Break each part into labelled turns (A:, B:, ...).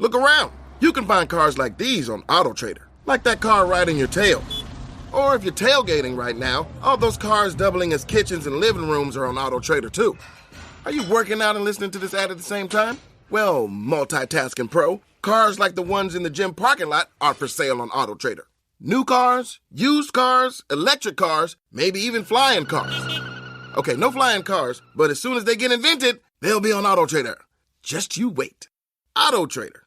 A: Look around. You can find cars like these on AutoTrader, like that car riding your tail. Or if you're tailgating right now, all those cars doubling as kitchens and living rooms are on AutoTrader too. Are you working out and listening to this ad at the same time? Well, multitasking pro, cars like the ones in the gym parking lot are for sale on AutoTrader. New cars, used cars, electric cars, maybe even flying cars. Okay, no flying cars, but as soon as they get invented, they'll be on AutoTrader. Just you wait. AutoTrader.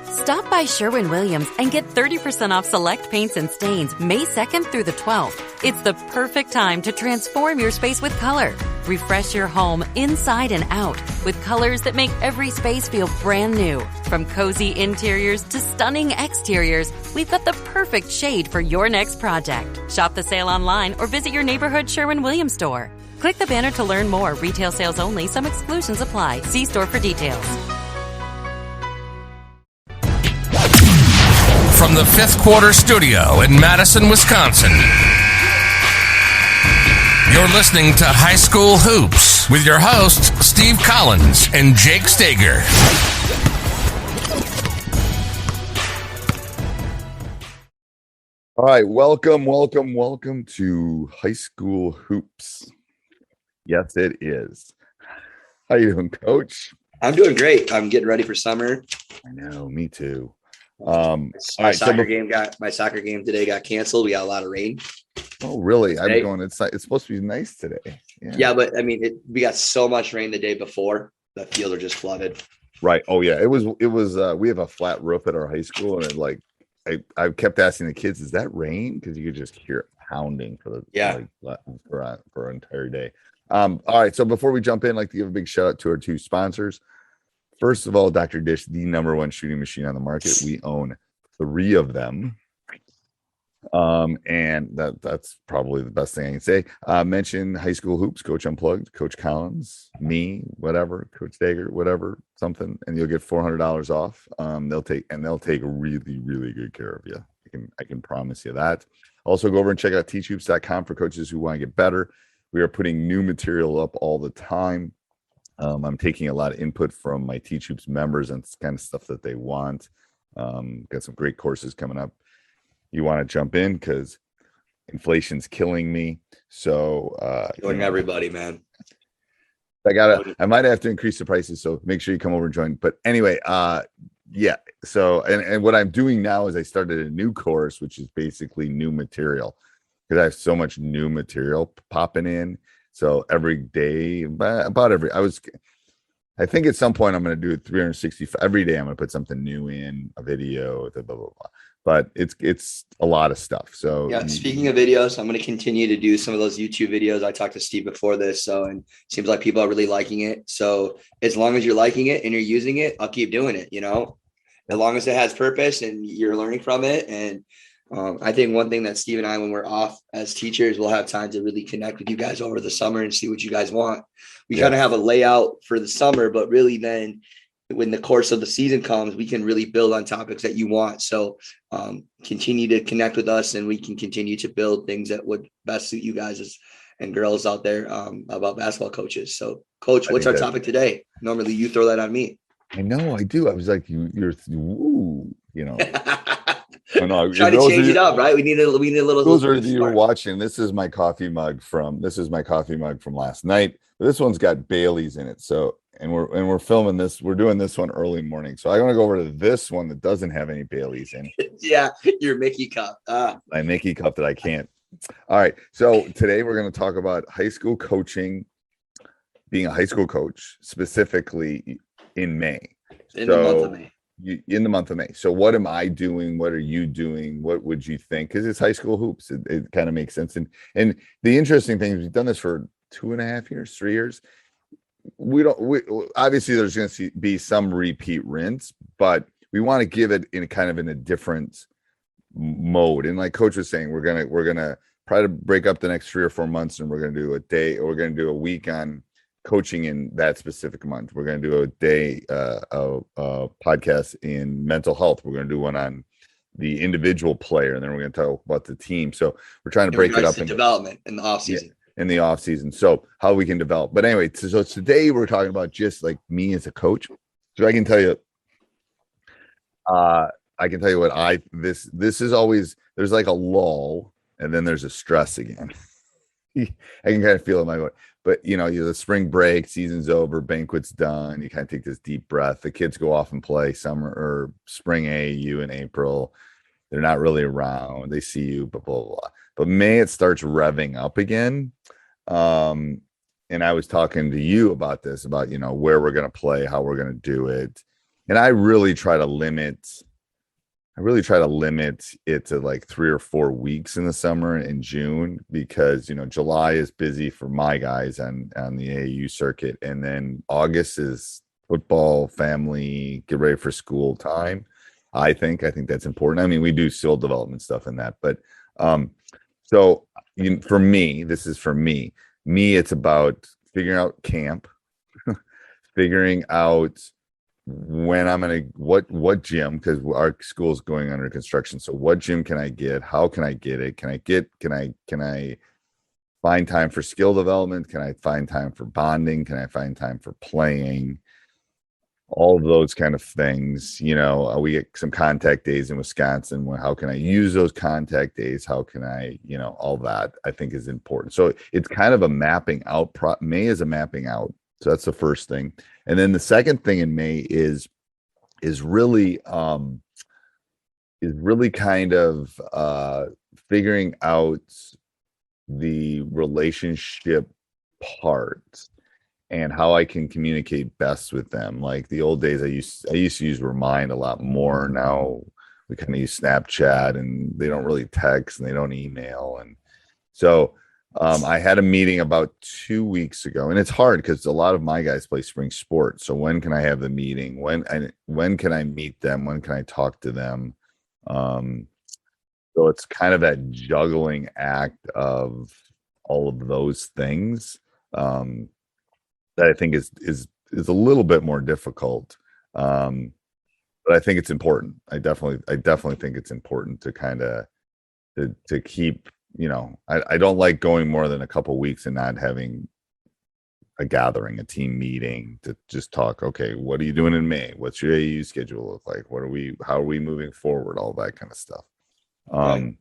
B: Stop by Sherwin-Williams and get 30% off select paints and stains May 2nd through the 12th. It's the perfect time to transform your space with color. Refresh your home inside and out with colors that make every space feel brand new. From cozy interiors to stunning exteriors, we've got the perfect shade for your next project. Shop the sale online or visit your neighborhood Sherwin-Williams store. Click the banner to learn more. Retail sales only. Some exclusions apply. See store for details.
C: From the Fifth Quarter Studio in Madison, Wisconsin, you're listening to High School Hoops with your hosts, Steve Collins and Jake Stager.
D: All right, welcome to High School Hoops. Yes, it is. How you doing, Coach?
E: I'm doing great. I'm getting ready for summer.
D: I know, me too.
E: My soccer game today got canceled. We got a lot of rain.
D: Oh, really?
E: Today.
D: I'm going. It's supposed to be nice today.
E: Yeah, but I mean, we got so much rain the day before. The fields are just flooded.
D: Right. Oh, yeah. It was. We have a flat roof at our high school, and I kept asking the kids, "Is that rain?" Because you could just hear it pounding for an entire day. All right. So before we jump in, I'd like to give a big shout out to our two sponsors. First of all, Dr. Dish, the number one shooting machine on the market. We own 3 of them. And that's probably the best thing I can say. Mention High School Hoops, Coach Unplugged, Coach Collins, me, whatever, Coach Dager, whatever, something, and you'll get $400 off. They'll take really, really good care of you. I can promise you that. Also, go over and check out teachhoops.com for coaches who want to get better. We are putting new material up all the time. I'm taking a lot of input from my Teach Hoops members and kind of stuff that they want. Got some great courses coming up. You want to jump in because inflation's killing me. So
E: Killing everybody, man.
D: I might have to increase the prices. So make sure you come over and join. But anyway, yeah. So and what I'm doing now is I started a new course, which is basically new material because I have so much new material popping in. So every day, I think at some point I'm going to do it 365 every day. I'm going to put something new in a video, blah, blah, blah. But it's a lot of stuff. So
E: yeah, speaking of videos, I'm going to continue to do some of those YouTube videos. I talked to Steve before this, and it seems like people are really liking it. So as long as you're liking it and you're using it, I'll keep doing it, as long as it has purpose and you're learning from it. And I think one thing that Steve and I, when we're off as teachers, we'll have time to really connect with you guys over the summer and see what you guys want. We kind of have a layout for the summer, but really then when the course of the season comes, we can really build on topics that you want. So continue to connect with us and we can continue to build things that would best suit you guys and girls out there about basketball coaches. So Coach, what's our topic today? Normally you throw that on me.
D: I know I do. I was like, you're
E: Try to change it up, right? We need a little.
D: Those are you were watching. This is my coffee mug from last night. This one's got Bailey's in it. So and we're filming this. We're doing this one early morning. So I want to go over to this one that doesn't have any Bailey's in.
E: Yeah, your Mickey cup.
D: My Mickey cup that I can't. All right. So today we're going to talk about high school coaching, being a high school coach, specifically in May.
E: In the month of May.
D: In the month of May. So what am I doing? What are you doing? What would you think? Because it's high school hoops. It kind of makes sense. And the interesting thing is we've done this for 2.5 years, 3 years. We obviously there's going to be some repeat rinse, but we want to give it in a different mode. And like Coach was saying, we're gonna try to break up the next 3 or 4 months, and we're gonna do a day, or we're gonna do a week on coaching in that specific month. We're going to do a day podcast in mental health. We're going to do one on the individual player, and then we're going to talk about the team. So we're trying to break it up in
E: development in the off season.
D: Yeah, in the off season. So how we can develop. But anyway, so today we're talking about just like me as a coach. So I can tell you, I can tell you what this is always, there's like a lull and then there's a stress again. I can kind of feel it in my voice. But the spring break, season's over, banquet's done. You kind of take this deep breath. The kids go off and play summer or spring AAU in April. They're not really around. They see you, blah, blah, blah. But May, it starts revving up again. And I was talking to you about this, about, where we're going to play, how we're going to do it. And I really try to limit it to like 3 or 4 weeks in the summer in June, because, July is busy for my guys on the AAU circuit. And then August is football, family, get ready for school time. I think that's important. I mean, we do skill development stuff in that, but so for me, it's about figuring out camp, figuring out when I'm gonna what gym, because our school's going under construction. So what gym can I get? How can I get it? Can I find time for skill development? Can I find time for bonding? Can I find time for playing? All of those kind of things. We get some contact days in Wisconsin. How can I use those contact days? How can I, all that I think is important. So it's kind of a mapping out. May is a mapping out. So that's the first thing. And then the second thing in May is really kind of figuring out the relationship part and how I can communicate best with them. Like the old days, I used to use Remind a lot more. Now we kind of use Snapchat, and they don't really text and they don't email. And so I had a meeting about 2 weeks ago, and it's hard because a lot of my guys play spring sports. So when can I have the meeting? When can I meet them? When can I talk to them? So it's kind of that juggling act of all of those things that I think is a little bit more difficult. But I think it's important. I definitely think it's important to kind of to keep. I don't like going more than a couple weeks and not having a gathering, a team meeting to just talk. Okay, what are you doing in May? What's your AU schedule look like? How are we moving forward? All that kind of stuff. Right.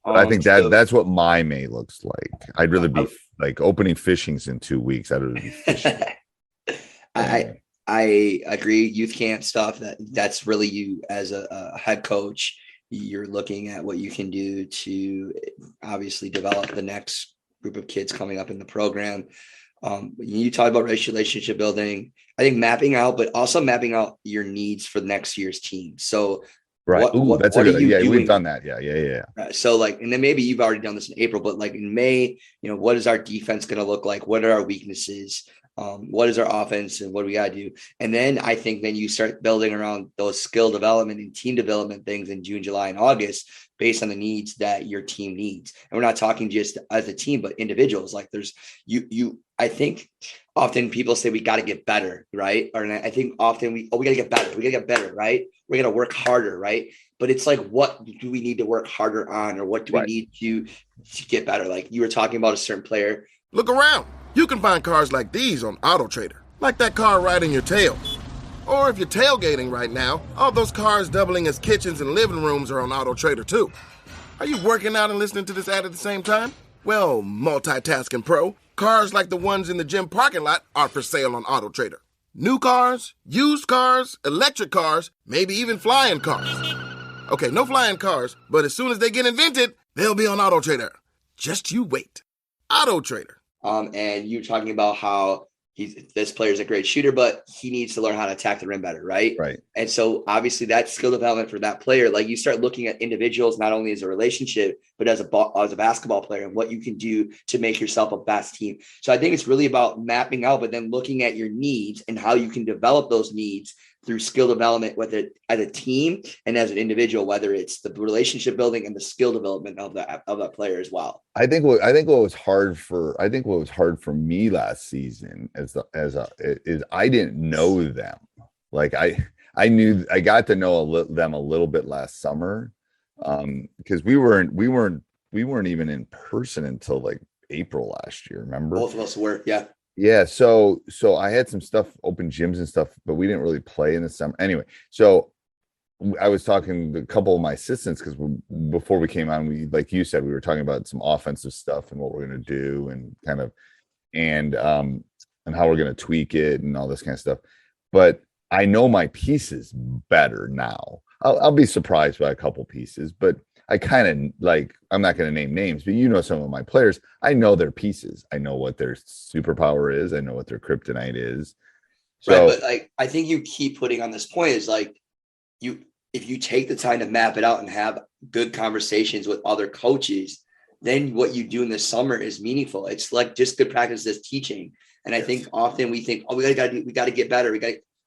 D: I think that's what my May looks like. I'd really be like opening fishings in 2 weeks. I'd really be fishing.
E: I agree. Youth camp stuff, that's really you as a head coach. You're looking at what you can do to obviously develop the next group of kids coming up in the program. You talk about relationship building, I think mapping out, but also mapping out your needs for next year's team. So
D: right. That's a good idea. Yeah, we've done that. Yeah.
E: So and then maybe you've already done this in April, but like in May, what is our defense going to look like? What are our weaknesses? What is our offense and what do we got to do? And then I think then you start building around those skill development and team development things in June, July, and August based on the needs that your team needs. And we're not talking just as a team, but individuals. Like there's I think often people say we got to get better, right? Or I think often we got to get better. We got to get better, right? We're going to work harder, right? But it's like, what do we need to work harder on, or what do we need to get better? Like you were talking about a certain player.
A: Look around. You can find cars like these on AutoTrader, like that car right in your tail. Or if you're tailgating right now, all those cars doubling as kitchens and living rooms are on AutoTrader too. Are you working out and listening to this ad at the same time? Well, multitasking pro, cars like the ones in the gym parking lot are for sale on AutoTrader. New cars, used cars, electric cars, maybe even flying cars. Okay, no flying cars, but as soon as they get invented, they'll be on AutoTrader. Just you wait. AutoTrader.
E: And you're talking about how this player is a great shooter, but he needs to learn how to attack the rim better, right?
D: Right.
E: And so obviously that skill development for that player, like you start looking at individuals, not only as a relationship, but as a basketball player and what you can do to make yourself a best team. So I think it's really about mapping out, but then looking at your needs and how you can develop those needs through skill development, whether as a team and as an individual, whether it's the relationship building and the skill development of that player as well.
D: I think what was hard for me last season is I didn't know them. Like I knew, I got to know them a little bit last summer, because we weren't even in person until like April last year. Remember?
E: Both of us were, yeah.
D: Yeah, so I had some stuff, open gyms and stuff, but we didn't really play in the summer anyway. So I was talking to a couple of my assistants because before we came on, we, like you said, we were talking about some offensive stuff and what we're going to do and kind of, and how we're going to tweak it and all this kind of stuff. But I know my pieces better now. I'll be surprised by a couple pieces, but I kind of like, I'm not going to name names, but you know, some of my players, I know their pieces. I know what their superpower is. I know what their kryptonite is. So,
E: right. But like, I think you keep putting on this point is like, if you take the time to map it out and have good conversations with other coaches, then what you do in the summer is meaningful. It's like just good practice as teaching. And I think often we think, oh, we got to get better.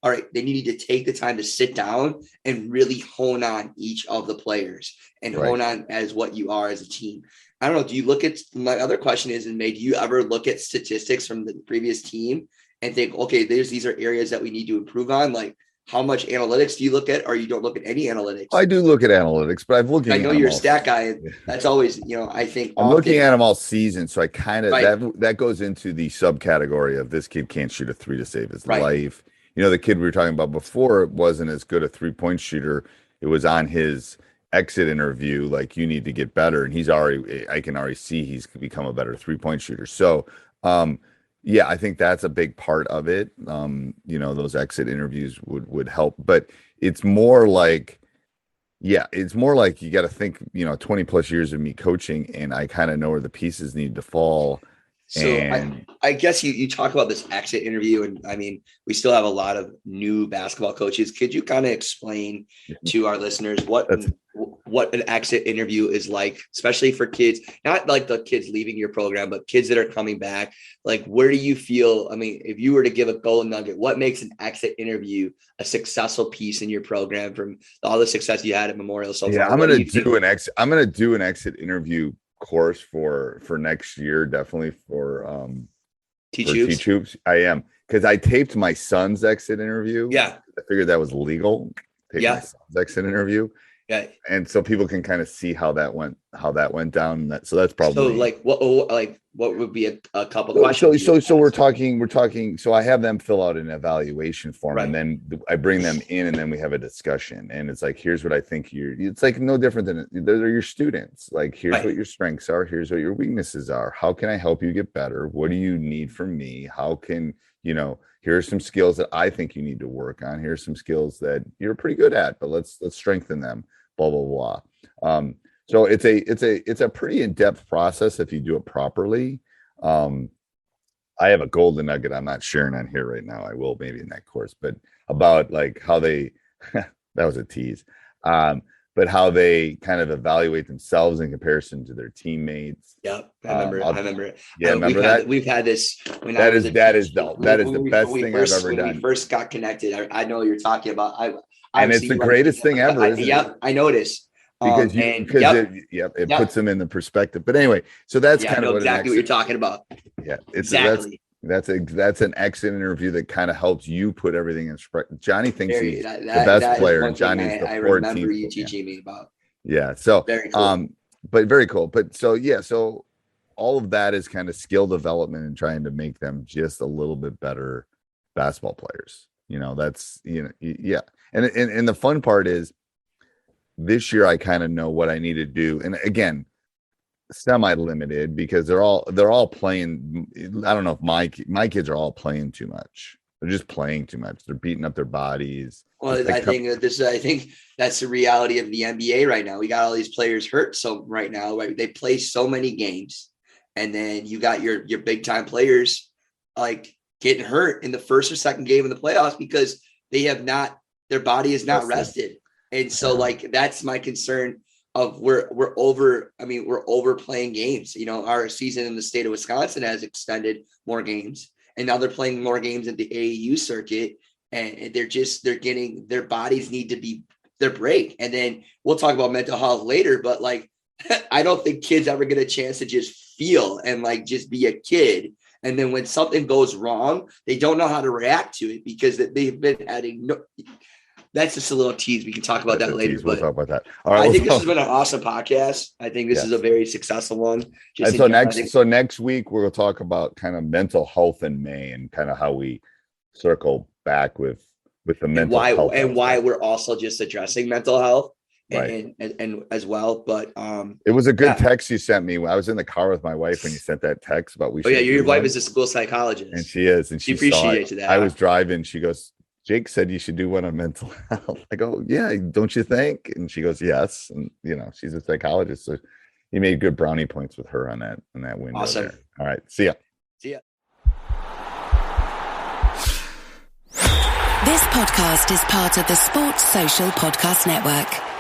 E: All right. Then you need to take the time to sit down and really hone on each of the players and hone on as what you are as a team. I don't know. Do you look at, my other question is, do you ever look at statistics from the previous team and think, okay, these are areas that we need to improve on? Like, how much analytics do you look at, or you don't look at any analytics?
D: I do look at analytics, but I've looked at,
E: I know you're a stat guy, and that's always, I think
D: I'm looking at them all season. So I kind of, that goes into the subcategory of this kid can't shoot a 3 to save his life. The kid we were talking about before wasn't as good a 3-point shooter. It was on his exit interview, like, you need to get better. And I can already see he's become a better 3-point shooter. So, yeah, I think that's a big part of it. Those exit interviews would help, but it's more like you got to think, 20 plus years of me coaching, and I kind of know where the pieces need to fall.
E: So I guess you talk about this exit interview, and I mean, we still have a lot of new basketball coaches. Could you kind of explain to our listeners what an exit interview is like, especially for kids, not like the kids leaving your program, but kids that are coming back? Like, where do you feel, if you were to give a golden nugget, what makes an exit interview a successful piece in your program from all the success you had at Memorial so far?
D: I'm going to do an exit interview course for next year, definitely for Teach Hoops. I am, because I taped my son's exit interview. I figured that was legal. My son's exit interview. And so people can kind of see how that went down. So that's probably what would be a couple questions. So we're talking. So I have them fill out an evaluation form, and then I bring them in, and then we have a discussion. And it's like, here's what I think it's like no different than they're your students. Like, here's what your strengths are. Here's what your weaknesses are. How can I help you get better? What do you need from me? How can, here are some skills that I think you need to work on. Here's some skills that you're pretty good at, but let's strengthen them. Blah blah blah. So it's a pretty in-depth process if you do it properly. I have a golden nugget I'm not sharing on here right now. I will maybe in that course, but about like how they that was a tease. But how they kind of evaluate themselves in comparison to their teammates.
E: Yep, I remember it.
D: Yeah, remember that?
E: We've had this.
D: That is the best thing I've ever done.
E: When we first got connected, I know what you're talking about.
D: And it's the greatest thing ever, isn't it?
E: I noticed.
D: Because it puts them in the perspective. But anyway, so that's kind of
E: exactly what you're talking about.
D: Yeah,
E: exactly.
D: That's an exit interview that kind of helps you put everything in. Johnny thinks he's the best player, and Johnny's the 14th. I
E: remember you teaching me about.
D: Yeah. So,
E: very cool.
D: But very cool. But so all of that is kind of skill development and trying to make them just a little bit better basketball players. That's yeah. And the fun part is, this year I kind of know what I need to do. And again, semi-limited, because they're all playing. I don't know if my kids are all playing too much. They're just playing too much. They're beating up their bodies.
E: Well, I think that's the reality of the NBA right now. We got all these players hurt. So right now, they play so many games, and then you got your big time players like getting hurt in the first or second game of the playoffs because their body is not rested. And so that's my concern of we're overplaying games. Our season in the state of Wisconsin has extended more games, and now they're playing more games at the AAU circuit, and they're getting, their bodies need to be their break. And then we'll talk about mental health later, but I don't think kids ever get a chance to just feel and just be a kid. And then when something goes wrong, they don't know how to react to it because they've been adding that's just a little tease. We can talk about that later.
D: We'll talk about that. All right.
E: I think this has been an awesome podcast. I think this is a very successful one.
D: So next week we'll talk about kind of mental health in May and kind of how we circle back with with the
E: and
D: mental health
E: why we're also just addressing mental health
D: right.
E: and as well. But
D: it was a good text you sent me. I was in the car with my wife when you sent that text about we.
E: Oh yeah, your wife is a school psychologist,
D: and she is, and she
E: appreciates that.
D: I was driving. She goes, Jake said you should do one on mental health. I go, yeah, don't you think? And she goes, yes. And she's a psychologist, so you made good brownie points with her on that window.
E: Awesome.
D: There. All right, see ya.
E: See ya.
F: This podcast is part of the Sports Social Podcast Network.